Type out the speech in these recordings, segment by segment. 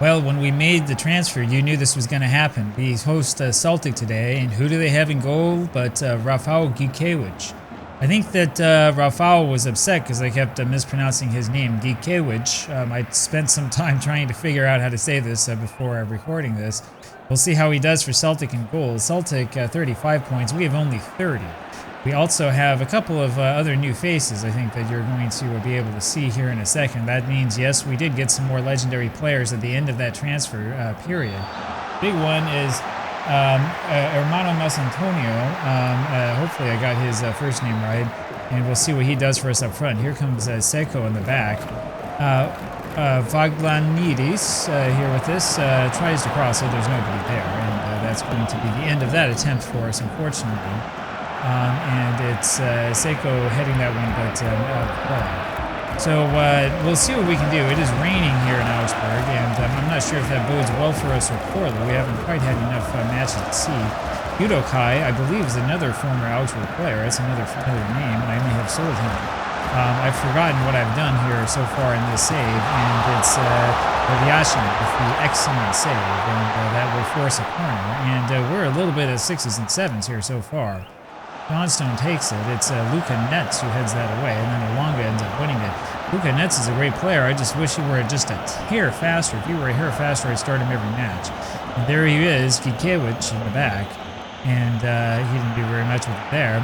Well, when we made the transfer, you knew this was going to happen. We host Celtic today, and who do they have in goal but Rafał Gikiewicz. I think that Rafał was upset because I kept mispronouncing his name, Gikiewicz. I spent some time trying to figure out how to say this before recording this. We'll see how he does for Celtic in goal. Celtic 35 points. We have only 30. We also have a couple of other new faces I think that you're going to be able to see here in a second. That means, yes, we did get some more legendary players at the end of that transfer period. Big one is Hermano Masantonio. Hopefully I got his first name right, and we'll see what he does for us up front. Here comes Seiko in the back. Vaglanidis here with this tries to cross it. There's nobody there, and that's going to be the end of that attempt for us, unfortunately. And it's Seiko heading that one, but out of play. So we'll see what we can do. It is raining here in Augsburg, and I'm not sure if that bodes well for us or poorly. We haven't quite had enough matches to see. Udokai, I believe, is another former Augsburg player. That's another familiar name, and I may have sold him. I've forgotten what I've done here so far in this save, and it's Leviashin with the excellent save, and that will force a corner. And we're a little bit of 6s and 7s here so far. Johnstone takes it. It's Luka Netz who heads that away, and then Alonga ends up winning it. Luka Netz is a great player. I just wish he were just a hair faster. If he were a hair faster, I'd start him every match. And there he is, Gikiewicz in the back, and he didn't do very much with it there.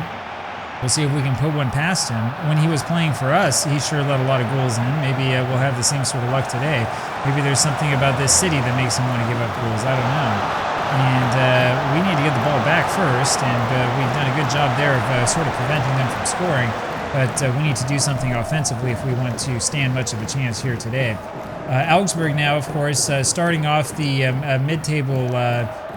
We'll see if we can put one past him. When he was playing for us, he sure let a lot of goals in. Maybe we'll have the same sort of luck today. Maybe there's something about this city that makes him want to give up goals. I don't know. And we need to get the ball back first, and we've done a good job there of sort of preventing them from scoring. But we need to do something offensively if we want to stand much of a chance here today. Augsburg now, of course, starting off the mid-table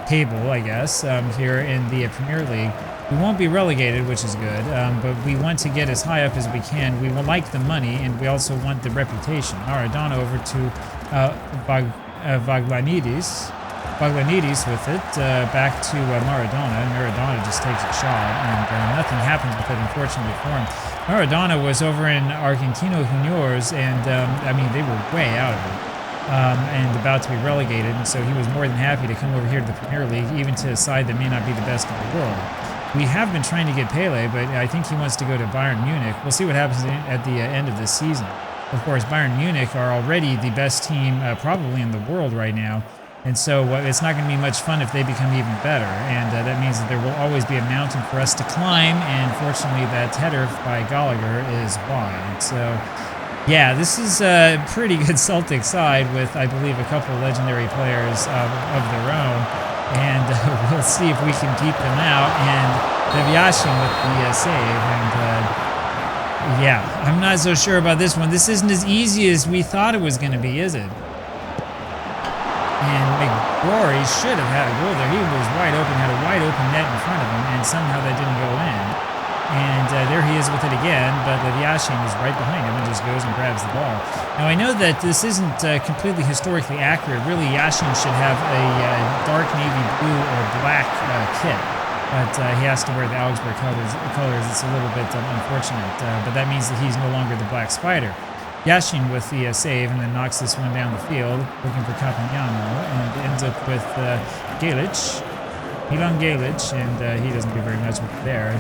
table, I guess, here in the Premier League. We won't be relegated, which is good, but we want to get as high up as we can. We will like the money, and we also want the reputation. Maradona over to Vaglanidis. Vaglanidis with it, back to Maradona. Maradona just takes a shot, and nothing happens with it, unfortunately for him. Maradona was over in Argentino Juniors, and I mean, they were way out of it, and about to be relegated, and so he was more than happy to come over here to the Premier League, even to a side that may not be the best in the world. We have been trying to get Pele, but I think he wants to go to Bayern Munich. We'll see what happens at the end of this season. Of course, Bayern Munich are already the best team probably in the world right now. And so it's not going to be much fun if they become even better. And that means that there will always be a mountain for us to climb. And fortunately, that header by Gallagher is wide. So, yeah, this is a pretty good Celtic side with, I believe, a couple of legendary players of their own. And we'll see if we can keep them out. And Leviashin with the save. And, yeah, I'm not so sure about this one. This isn't as easy as we thought it was going to be, is it? And McGrory should have had a goal there. He was wide open, had a wide open net in front of him, and somehow that didn't go in. And there he is with it again, but Leviashin is right behind him and just goes and grabs the ball. Now, I know that this isn't completely historically accurate. Really, Yashin should have a dark navy blue or black kit, but he has to wear the Augsburg colors. It's a little bit unfortunate, but that means that he's no longer the Black Spider. Yashin with the save, and then knocks this one down the field, looking for Campagnano, and ends up with Milan Galic, and he doesn't do very much with it there.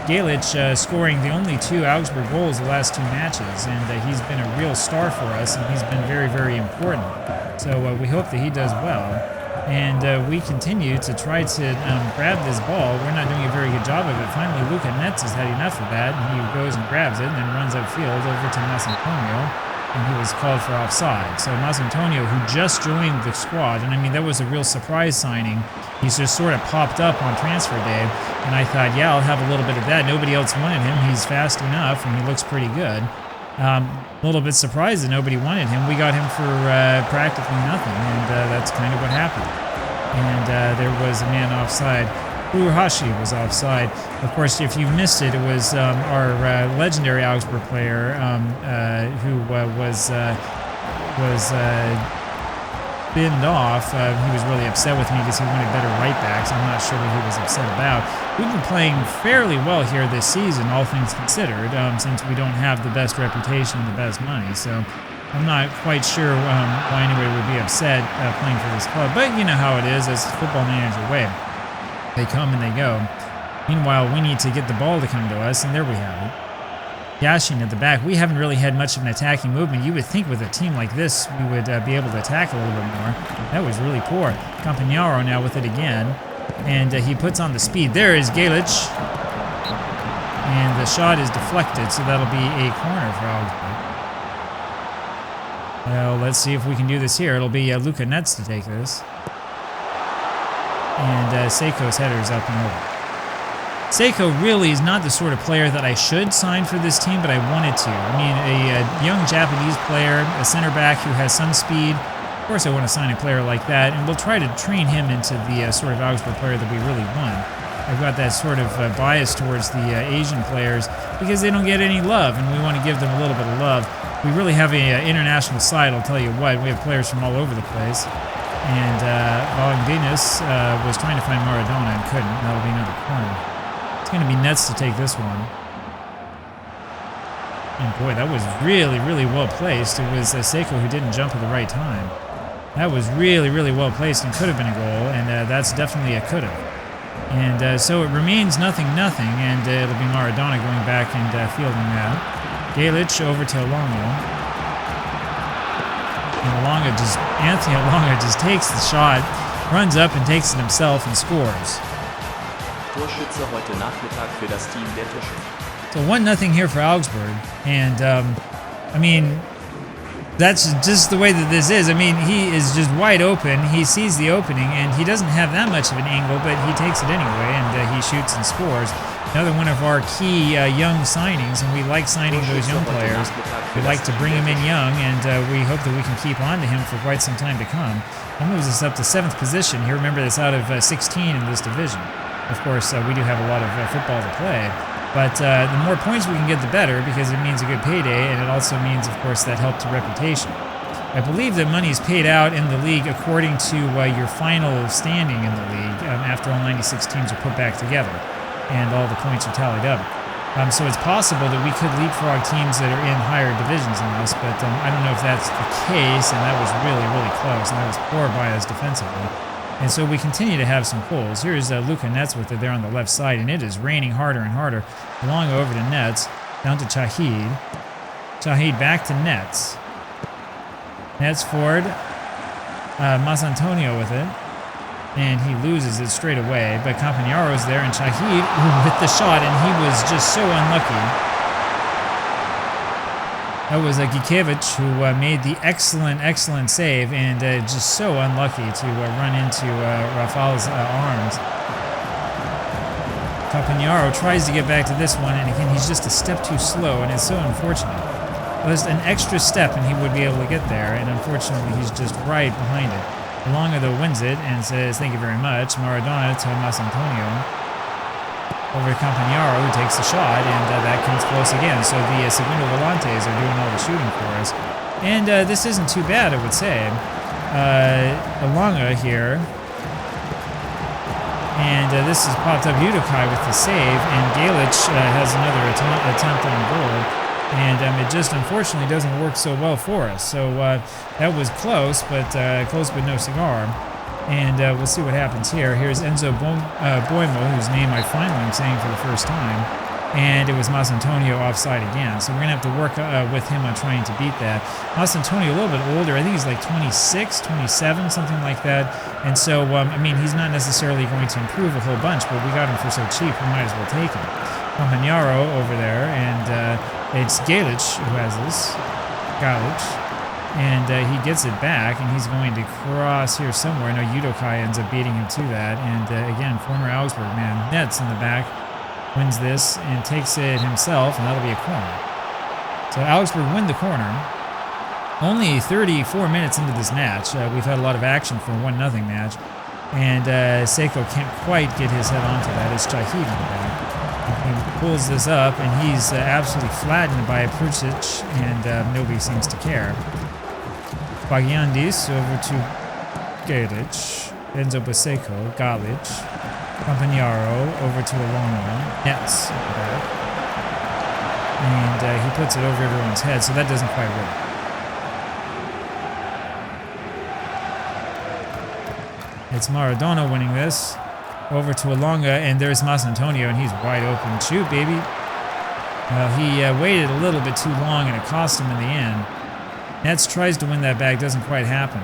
Galic scoring the only 2 Augsburg goals the last 2 matches, and he's been a real star for us, and he's been very, very important. So we hope that he does well. And we continue to try to grab this ball. We're not doing a very good job of it. Finally, Luka Netz has had enough of that, and he goes and grabs it and then runs upfield over to Masantonio, and he was called for offside. So Masantonio, who just joined the squad, and I mean, that was a real surprise signing. He's just sort of popped up on transfer day, and I thought, yeah, I'll have a little bit of that. Nobody else wanted him. He's fast enough, and he looks pretty good. A little bit surprised that nobody wanted him. We got him for practically nothing, and that's kind of what happened. And there was a man offside. Uruhashi was offside. Of course, if you missed it, it was our legendary Augsburg player who was binned off. He was really upset with me because he wanted better right backs. I'm not sure what he was upset about. We've been playing fairly well here this season, all things considered, since we don't have the best reputation and the best money. So I'm not quite sure why anybody would be upset playing for this club, but you know how it is as football manager way. They come and they go. Meanwhile, we need to get the ball to come to us, and there we have it. Yashin at the back. We haven't really had much of an attacking movement. You would think with a team like this, we would be able to attack a little bit more. That was really poor. Campagnaro now with it again, and he puts on the speed. There is Galic, and the shot is deflected, so that'll be a corner for Augsburg. Well, let's see if we can do this here. It'll be Luka Netz to take this. And Seiko's header is up and over. Seiko really is not the sort of player that I should sign for this team, but I wanted to. I mean, a young Japanese player, a center back who has some speed. Of course I want to sign a player like that, and we'll try to train him into the sort of Augsburg player that we really want. I've got that sort of bias towards the Asian players because they don't get any love, and we want to give them a little bit of love. We really have an international side, I'll tell you what. We have players from all over the place. And Valentinus was trying to find Maradona and couldn't. That'll be another corner. It's going to be Netz to take this one. And boy, that was really, really well placed. It was Seiko who didn't jump at the right time. That was really, really well placed and could have been a goal, and that's definitely a could have. And so it remains 0-0, and it'll be Maradona going back and fielding that. Galic over to Alonga. And Anthony Alonga just takes the shot, runs up and takes it himself and scores. Torschütze heute Nachmittag für das Team der Tische. So 1-0 here for Augsburg, and I mean, that's just the way that this is. I mean, he is just wide open. He sees the opening, and he doesn't have that much of an angle, but he takes it anyway, and he shoots and scores. Another one of our key young signings, and we like signing those young players. We like to bring them in young, and we hope that we can keep on to him for quite some time to come. That moves us up to 7th position here. Remember, that's out of 16 in this division. Of course, we do have a lot of football to play, but the more points we can get, the better, because it means a good payday, and it also means, of course, that help to reputation. I believe that money is paid out in the league according to your final standing in the league after all 96 teams are put back together and all the points are tallied up. So it's possible that we could leapfrog teams that are in higher divisions than us, but I don't know if that's the case, and that was really, really close, and that was poor by us defensively. And so we continue to have some holes. Here's Luka Netz with it there on the left side, and it is raining harder and harder. Along over to Netz, down to Chahid. Chahid back to Netz. Netz forward. Masantonio with it. And he loses it straight away. But Campagnaro's there, and Chahid with the shot, and he was just so unlucky. That was Gikiewicz who made the excellent save, and just so unlucky to run into Rafał's arms. Campagnaro tries to get back to this one, and again, he's just a step too slow, and it's so unfortunate. Just an extra step, and he would be able to get there, and unfortunately, he's just right behind it. Alonga, though, wins it and says, "Thank you very much." Maradona to Masantonio. Over to Campagnaro, who takes the shot, and that comes close again. So the Segundo Volantes are doing all the shooting for us. And this isn't too bad, I would say. Alonga here. And this is popped up Udokai with the save, and Galic has another attempt on goal. And it just unfortunately doesn't work so well for us. So that was close but no cigar. And we'll see what happens here. Here's Enzo Boimo, whose name I finally am saying for the first time. And it was Masantonio offside again. So we're going to have to work with him on trying to beat that. Masantonio a little bit older. I think he's like 26, 27, something like that. And so, I mean, he's not necessarily going to improve a whole bunch, but we got him for so cheap, we might as well take him. Campagnaro over there, and it's Galic who has this. Galic. And he gets it back, and he's going to cross here somewhere. No, Udokai ends up beating him to that. And again, former Augsburg man, Netz in the back, wins this and takes it himself, and that'll be a corner. So Augsburg win the corner. Only 34 minutes into this match. We've had a lot of action for a 1-0 match. And Seiko can't quite get his head onto that. It's Chahid in the back. He pulls this up, and he's absolutely flattened by Prucic, and nobody seems to care. Bagiandis over to Galic, Enzo Baseko, Galic, Campagnaro over to Alonga, Netz, and he puts it over everyone's head, so that doesn't quite work. It's Maradona winning this. Over to Alonga, and there's Masantonio, and he's wide open. Shoot, baby. Well, he waited a little bit too long, and it cost him in the end. Nets tries to win that back, doesn't quite happen.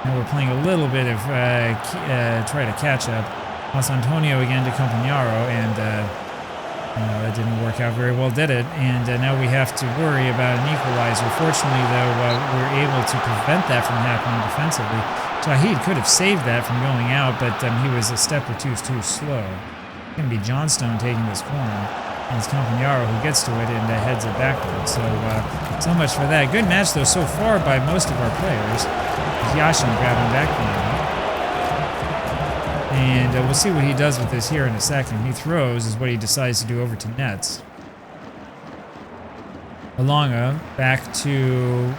Now we're playing a little bit of try to catch up. Masantonio again to Campagnaro, and that didn't work out very well, did it? And now we have to worry about an equalizer. Fortunately, though, we're able to prevent that from happening defensively. Shahid could have saved that from going out, but he was a step or two too slow. It's going to be Johnstone taking this corner, and it's Campagnaro who gets to it and heads it backwards. So much for that. Good match, though, so far by most of our players. Yashin grabbing back now. And we'll see what he does with this here in a second. He throws is what he decides to do over to nets. Alonga back to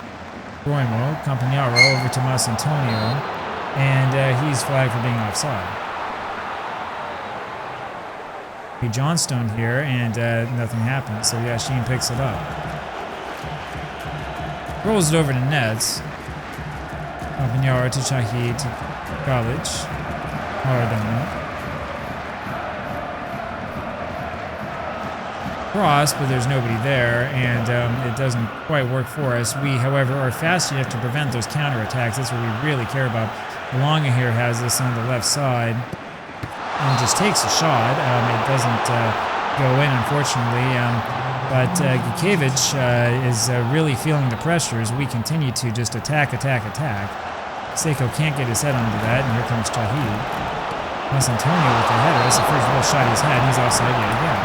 Roimo. Campagnaro over to Masantonio. And he's flagged for being offside. Johnstone here, and nothing happens, so Yashin picks it up. Rolls it over to nets. Campagnaro to Shahid to Galic. Maradona. Cross, but there's nobody there, and it doesn't quite work for us. We, however, are fast enough to prevent those counterattacks. That's what we really care about. Alonga here has this on the left side and just takes a shot. It doesn't go in, unfortunately, but Gikiewicz is really feeling the pressure as we continue to just attack. Seiko can't get his head onto that, and here comes Shahid. Masantonio with the header. That's the first real shot he's had, and he's offside yet again.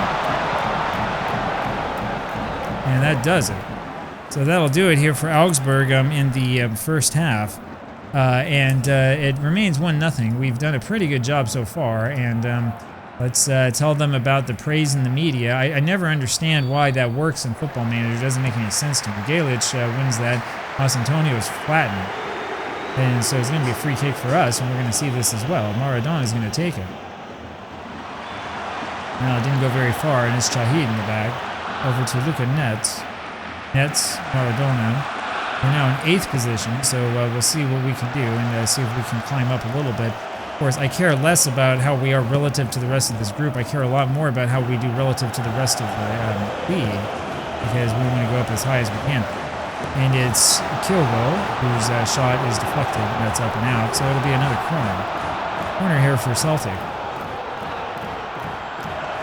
And that does it. So that'll do it here for Augsburg in the first half. It remains 1-0. We've done a pretty good job so far, and let's tell them about the praise in the media. I never understand why that works in Football Manager. It doesn't make any sense to me. Galic wins that. Masantonio is flattened. And so it's going to be a free kick for us, and we're going to see this as well. Maradona is going to take it. No, it didn't go very far, and it's Shahid in the back. Over to Luka Nets. Nets, Maradona. We're now in 8th position, so we'll see what we can do and see if we can climb up a little bit. Of course, I care less about how we are relative to the rest of this group. I care a lot more about how we do relative to the rest of the league, because we want to go up as high as we can. And it's Kilgo, whose shot is deflected. That's up and out, so it'll be another corner. Corner here for Celtic.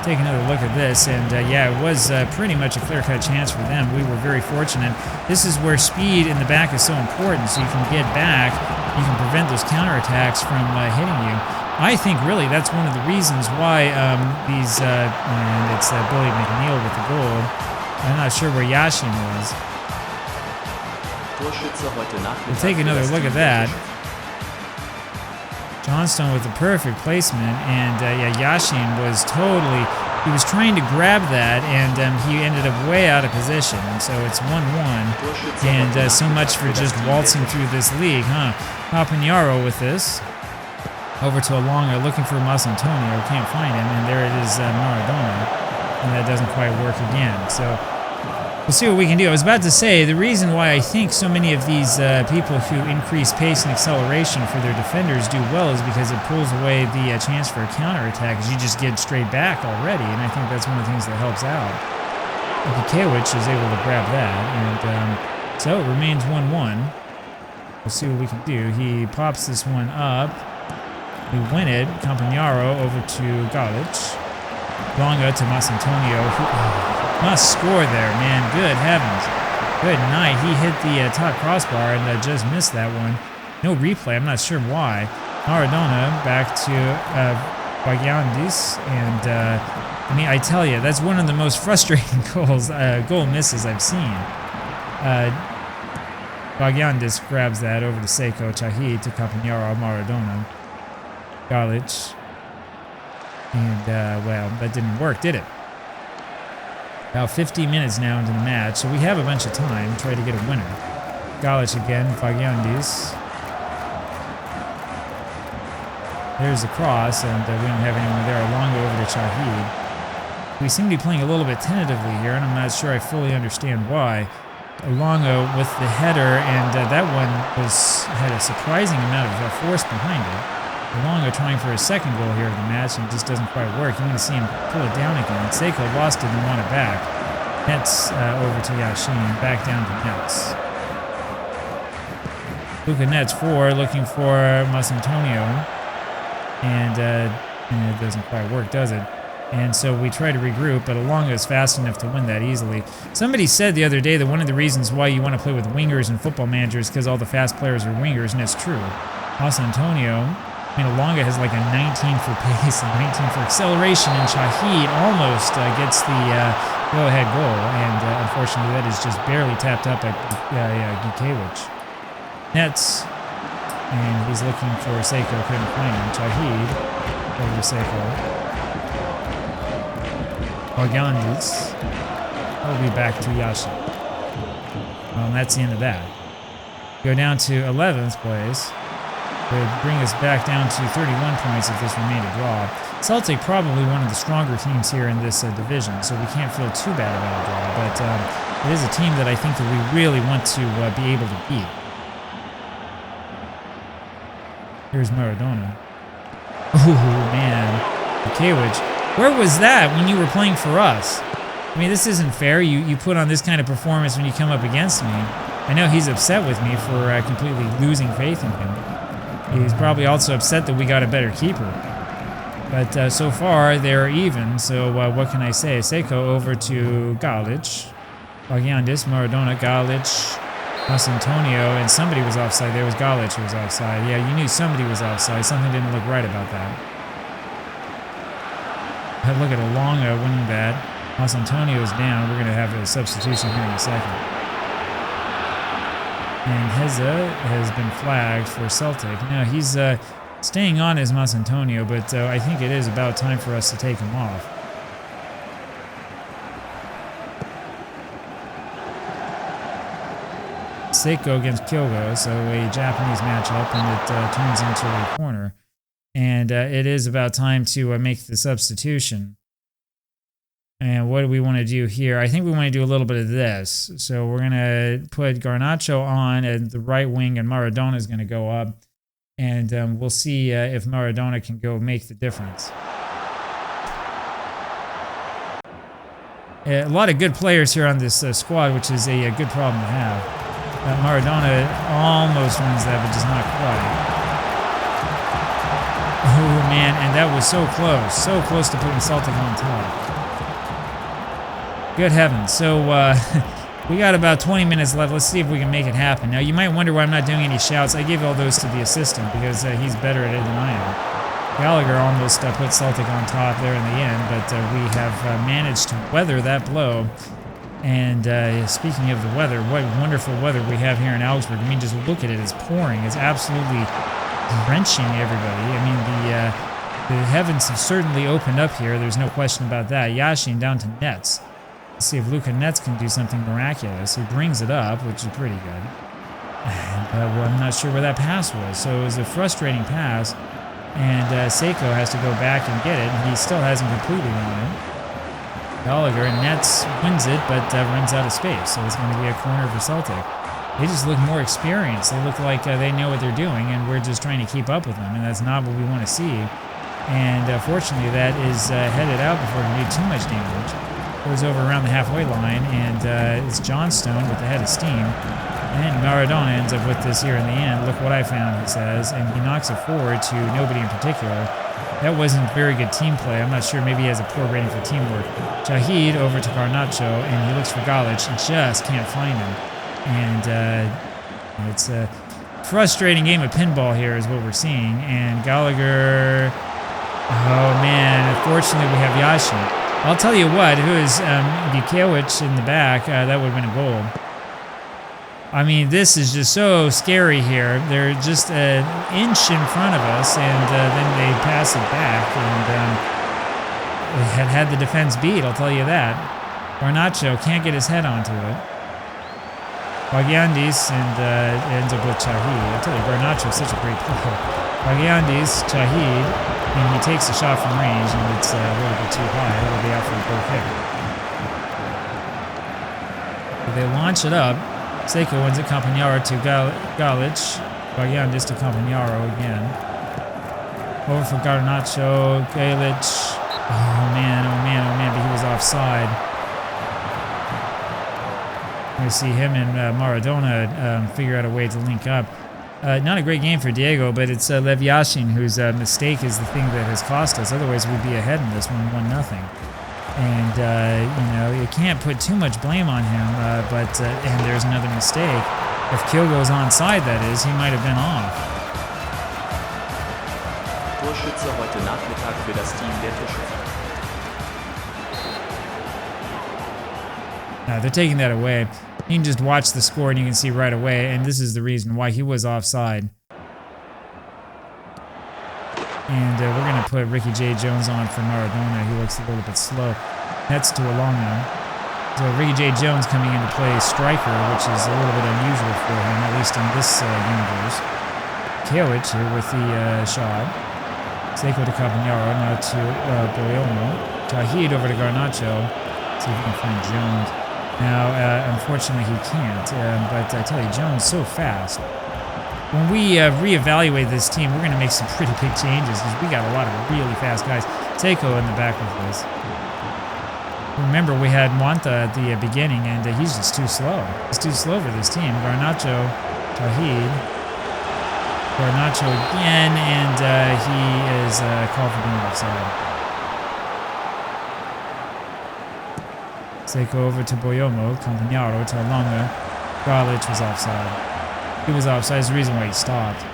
Take another look at this, and yeah, it was pretty much a clear-cut chance for them. We were very fortunate. This is where speed in the back is so important, so you can get back, you can prevent those counterattacks from hitting you. I think really that's one of the reasons why these, and it's Billy McNeil with the goal. I'm not sure where Yashin is. We'll take another look at that. Johnstone with the perfect placement, and yeah, Yashin was totally, he was trying to grab that, and he ended up way out of position, and so it's 1-1, and so much for just waltzing through this league, huh? Campagnaro with this, over to Alonga, looking for Masantonio, can't find him, and there it is, Maradona, and that doesn't quite work again, so we'll see what we can do. I was about to say, the reason why I think so many of these people who increase pace and acceleration for their defenders do well is because it pulls away the chance for a counterattack, because you just get straight back already, and I think that's one of the things that helps out. Gikiewicz is able to grab that, and so it remains 1-1. We'll see what we can do. He pops this one up. We win it. Campagnaro over to Galic. Longa to Masantonio, who must score there, man. Good heavens. Good night. He hit the top crossbar and just missed that one. No replay. I'm not sure why. Maradona back to Vagiandis. And, I mean, I tell you, that's one of the most frustrating goal misses I've seen. Vagiandis grabs that over to Seiko. Shahid to Campagnaro. Maradona. Galic. And, well, that didn't work, did it? About 15 minutes now into the match, so we have a bunch of time to try to get a winner. Galic again, Vagiandis. There's the cross, and we don't have anyone there. Alonga over to Shahid. We seem to be playing a little bit tentatively here, and I'm not sure I fully understand why. Longo with the header, and that one had a surprising amount of force behind it. Longo trying for his second goal here of the match, and it just doesn't quite work. You want to see him pull it down again. Seiko lost it and won it back. Nets over to Yashin, back down to Nets. Luca Nets 4, looking for Masantonio, and it doesn't quite work, does it? And so we try to regroup, but Alonga is fast enough to win that easily. Somebody said the other day that one of the reasons why you want to play with wingers in Football Manager is because all the fast players are wingers, and it's true. Masantonio, Alonga has like a 19 for pace and 19 for acceleration, and Shahid almost gets the go-ahead goal, and unfortunately that is just barely tapped up at Gikiewicz. Nets, and he's looking for Seiko, couldn't find him. Shahid over to Seiko. Organdis will be back to Yashi. Well, and that's the end of that. Go down to 11th place. Would bring us back down to 31 points if this remained a draw. Celtic probably one of the stronger teams here in this division, so we can't feel too bad about a draw, but it is a team that I think that we really want to be able to beat. Here's Maradona. Oh, man. Gikiewicz. Where was that when you were playing for us? I mean, this isn't fair. You put on this kind of performance when you come up against me. I know he's upset with me for completely losing faith in him. He's probably also upset that we got a better keeper. But so far, they're even, so what can I say? Seiko over to Galic. Bagiandis, Maradona, Galic, Masantonio, and somebody was offside. There was Galic who was offside. Yeah, you knew somebody was offside. Something didn't look right about that. Look at Alonga winning that. Masantonio's down. We're going to have a substitution here in a second. And Heza has been flagged for Celtic. Now, he's staying on as Masantonio, but I think it is about time for us to take him off. Seiko against Kyogo, so a Japanese matchup, and it turns into a corner. And it is about time to make the substitution. And what do we want to do here? I think we want to do a little bit of this. So we're going to put Garnacho on at the right wing, and Maradona is going to go up. And we'll see if Maradona can go make the difference. A lot of good players here on this squad, which is a good problem to have. Maradona almost wins that, but just not quite. Oh, man, and that was so close to putting Celtic on top. Good heavens. So, we got about 20 minutes left. Let's see if we can make it happen. Now, you might wonder why I'm not doing any shouts. I gave all those to the assistant because he's better at it than I am. Gallagher almost put Celtic on top there in the end, but we have managed to weather that blow. And speaking of the weather, what wonderful weather we have here in Augsburg. I mean, just look at it. It's pouring. It's absolutely drenching everybody. I mean, the heavens have certainly opened up here. There's no question about that. Yashin down to Nets. Let's see if Luca Nets can do something miraculous. He brings it up, which is pretty good. Well, I'm not sure where that pass was. So it was a frustrating pass. And Seiko has to go back and get it. And he still hasn't completely won it. Gallagher, and Nets wins it, but runs out of space. So it's going to be a corner for Celtic. They just look more experienced. They look like they know what they're doing, and we're just trying to keep up with them, and that's not what we want to see. And fortunately, that is headed out before we do too much damage. Goes over around the halfway line, and it's Johnstone with the head of steam. And Maradona ends up with this here in the end. Look what I found, he says, and he knocks it forward to nobody in particular. That wasn't very good team play. I'm not sure. Maybe he has a poor rating for teamwork. Shahid over to Garnacho, and he looks for Galic and just can't find him. And it's a frustrating game of pinball here is what we're seeing. And Gallagher, oh man, unfortunately we have Yashin. I'll tell you what, if it was Gikiewicz in the back, that would have been a goal. I mean, this is just so scary here. They're just an inch in front of us, and then they pass it back, and they had the defense beat, I'll tell you that. Garnacho can't get his head onto it. Bagiandis, and ends up with Shahid. I'll tell you, Garnacho is such a great player. Bagiandis, Shahid, and he takes a shot from range, and it's a little bit too high. It'll be out for a goal kick. They launch it up. Seiko wins it. Campagnaro to Galic. Bagiandis to Campagnaro again. Over for Garnacho. Galic. Oh man, but he was offside. I see him and Maradona figure out a way to link up. Not a great game for Diego, but it's Lev Yashin whose mistake is the thing that has cost us. Otherwise, we'd be ahead in this one, 1-0. And, you know, you can't put too much blame on him, and there's another mistake. If Kyogo's onside, that is, he might have been off. Torschütze heute Nachmittag für das Team der Tischler. They're taking that away. You can just watch the score and you can see right away, and this is the reason why he was offside. And we're going to put Ricky J. Jones on for Maradona. He looks a little bit slow. That's to Alonga. So Ricky J. Jones coming into play striker, which is a little bit unusual for him, at least in this universe. Kiewicz here with the shot. Seiko to Campagnaro, now to Boyomo. Tahid over to Garnacho. See if we can find Jones. Now, unfortunately, he can't, but I tell you, Jones so fast. When we reevaluate this team, we're going to make some pretty big changes because we got a lot of really fast guys. Seiko in the back with this. Remember, we had Mwanta at the beginning, and he's just too slow. He's too slow for this team. Garnacho, Tahid. Garnacho again, and he is called for being offside. Seiko over to Boyomo, Campagnaro to Alonga. Galic was offside. He was offside. That's the reason why he stopped.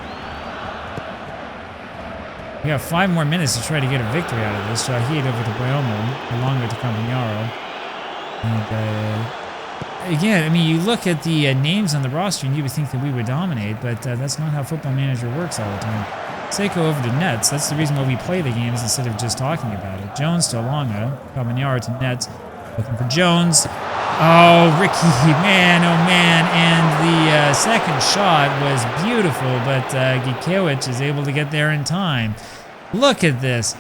We got 5 more minutes to try to get a victory out of this. Shahid over to Boyomo, Alonga to Campagnaro. And again, I mean, you look at the names on the roster and you would think that we would dominate, but that's not how Football Manager works all the time. Seiko over to Nets. That's the reason why we play the games instead of just talking about it. Jones to Alonga, Campagnaro to Nets. Looking for Jones. Oh, Ricky, man, oh man. And the second shot was beautiful, but Gikiewicz is able to get there in time. Look at this.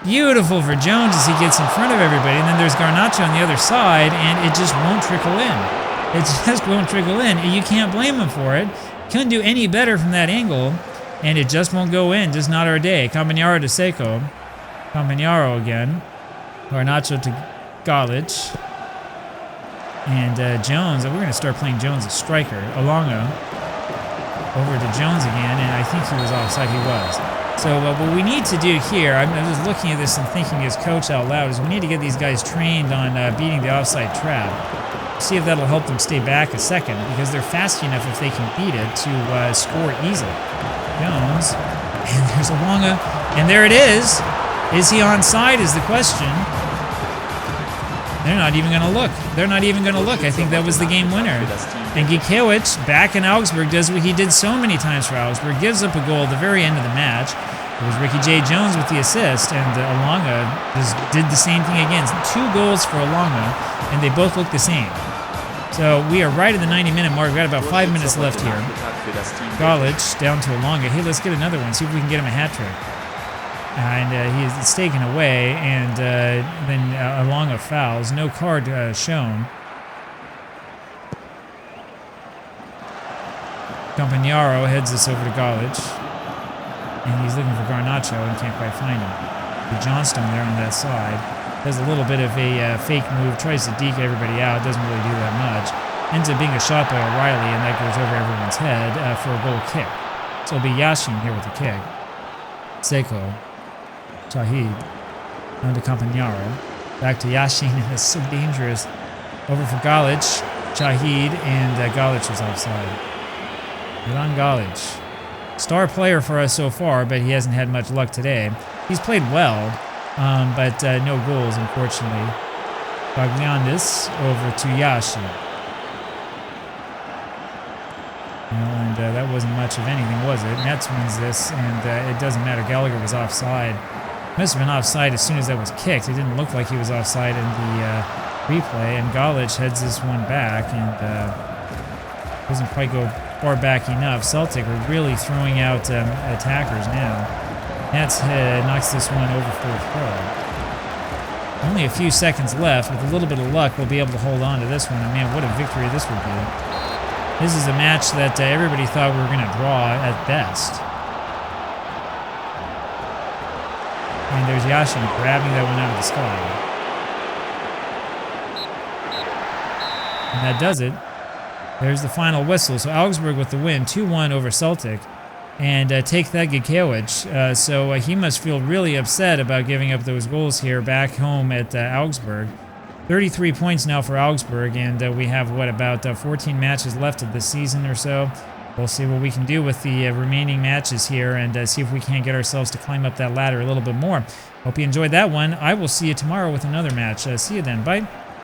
Beautiful for Jones as he gets in front of everybody. And then there's Garnacho on the other side, and it just won't trickle in. It just won't trickle in. You can't blame him for it. Couldn't do any better from that angle, and it just won't go in. Just not our day. Campagnaro to Seiko. Campagnaro again. Garnacho to Galic. And Jones, we're going to start playing Jones as striker. Alonga over to Jones again, and I think he was offside. He was. So what we need to do here, I'm just looking at this and thinking as coach out loud, is we need to get these guys trained on beating the offside trap. See if that'll help them stay back a second, because they're fast enough if they can beat it to score easily. Jones, and there's Alonga, and there it is. Is he onside is the question. They're not even going to look. They're not even going to look. I think that was the game winner. And Gikiewicz, back in Augsburg, does what he did so many times for Augsburg, gives up a goal at the very end of the match. It was Ricky J. Jones with the assist, and Alonga just did the same thing again. 2 goals for Alonga, and they both look the same. So we are right at the 90-minute mark. We've got about 5 minutes left here. Galic down to Alonga. Hey, let's get another one. See if we can get him a hat trick. And it's taken away, and then Alonga fouls. No card shown. Campagnaro heads this over to Galic, and he's looking for Garnacho and can't quite find him. The Johnstone there on that side does a little bit of a fake move, tries to deke everybody out, doesn't really do that much. Ends up being a shot by O'Reilly, and that goes over everyone's head for a goal kick. So it'll be Yashin here with the kick. Seiko. Tahid, down to Campagnaro, back to Yashin, and it's so dangerous. Over for Galic, Shahid, and Galic was offside. Milan Galic, star player for us so far, but he hasn't had much luck today. He's played well, but no goals, unfortunately. Bagliandis over to Yashin. And that wasn't much of anything, was it? Nets wins this, and it doesn't matter. Gallagher was offside. Must have been offside as soon as that was kicked. It didn't look like he was offside in the replay, and Galic heads this one back, and doesn't quite go far back enough. Celtic are really throwing out attackers now. Nets knocks this one over for a throw. Only a few seconds left. With a little bit of luck, we'll be able to hold on to this one, and man, what a victory this would be. This is a match that everybody thought we were going to draw at best. And there's Yashin grabbing that one out of the sky. And that does it. There's the final whistle. So Augsburg with the win, 2-1 over Celtic. And take that, Gikiewicz. So he must feel really upset about giving up those goals here back home at Augsburg. 33 points now for Augsburg, and we have, what, about 14 matches left of the season or so. We'll see what we can do with the remaining matches here and see if we can't get ourselves to climb up that ladder a little bit more. Hope you enjoyed that one. I will see you tomorrow with another match. See you then. Bye.